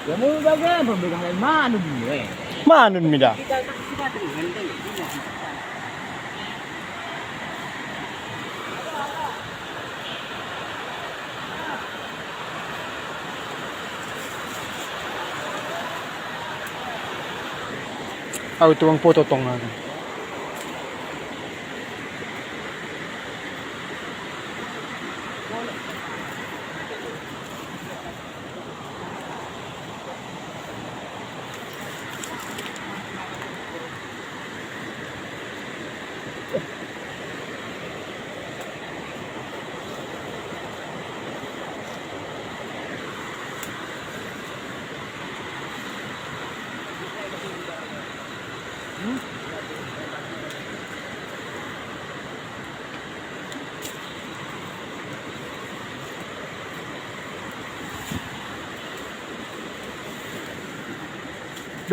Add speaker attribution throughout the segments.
Speaker 1: Ya mau bagai berbeda lain mana dulu
Speaker 2: Manun mi da.
Speaker 1: Kita tinggal deh.
Speaker 2: Aw tuwang foto tong nga.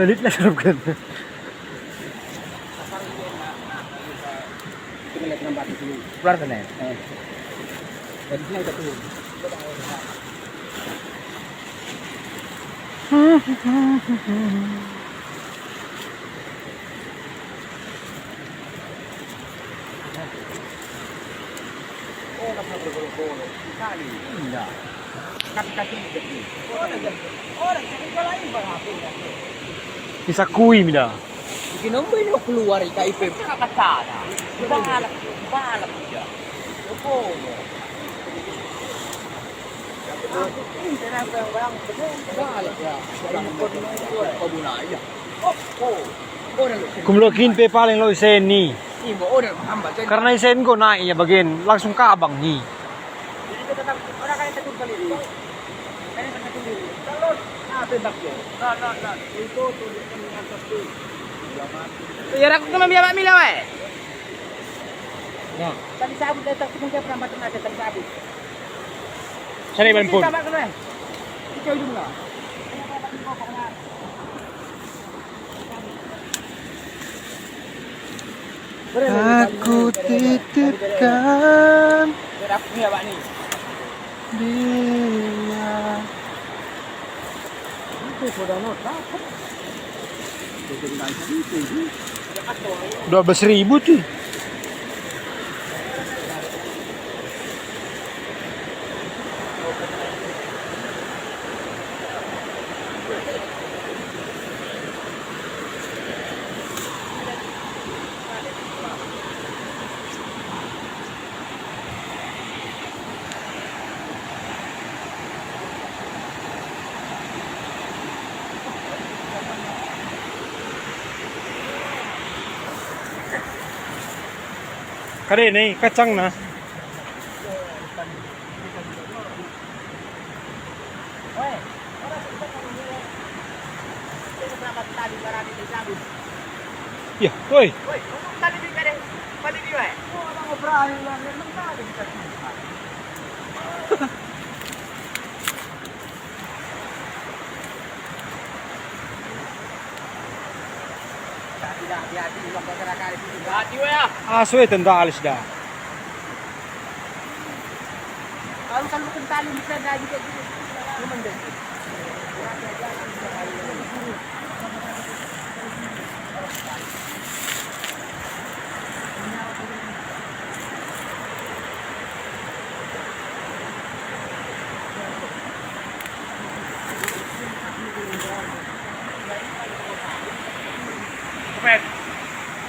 Speaker 2: Dalit na sarap ka na.
Speaker 1: Tinggal ng batu dulu. Keluar kan ya? Dari sini udah turun. Oh, nggak bergolong-golong. Kali. Enggak. Kaki-kaki begini. Orang jadi lain berapa?
Speaker 2: Isa kuy mi da.
Speaker 1: Ginombo nyo keluar KIP kakacana. Balak dia. Opo. Balak ya. Pabunaya. Opo.
Speaker 2: Kumlokin pe paling lo isen ni.
Speaker 1: Imo order hamba.
Speaker 2: Karena isen ko na iya bagian langsung kabang ni.
Speaker 1: Jadi kita tetap orang kaya tegur kali ini. Kaya tegur dulu. Kalau tembak yo. Nah. Itu tulisan di atas tuh. Ya aku kena biar mak mila weh.
Speaker 2: Ya.
Speaker 1: Tali sabut datang tu mungkin pernah makan ada tali sabut.
Speaker 2: Sana iban pun.
Speaker 1: Sama kena. Kita ujung lah.
Speaker 2: Aku titipkan
Speaker 1: Biar aku punya pak ni.
Speaker 2: dia.
Speaker 1: Itu sudah nota.
Speaker 2: 12.000 tuh. Kare nih kacang na. Ya, woi. Aso itu ndak alis dah.
Speaker 1: Kalau bukan tali bisa dah juga gitu. Memang deh. Cepet.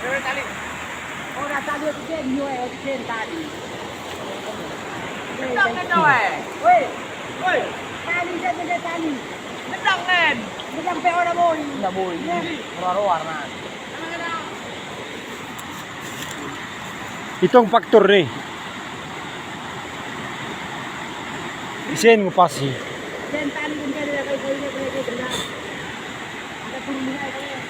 Speaker 1: Cepet tali. Oh, dah tali tu je, tu tali. Nendang kan kau Woi. Tali saja tali. Nendang kan. Nendang pe orang boy. Enggak boy. Roar-roar man.
Speaker 2: Itong faktor nih. Isen mo pasi.
Speaker 1: Sen tali pun kaya kaya kaya kaya kaya. Ada puluh minyak kaya.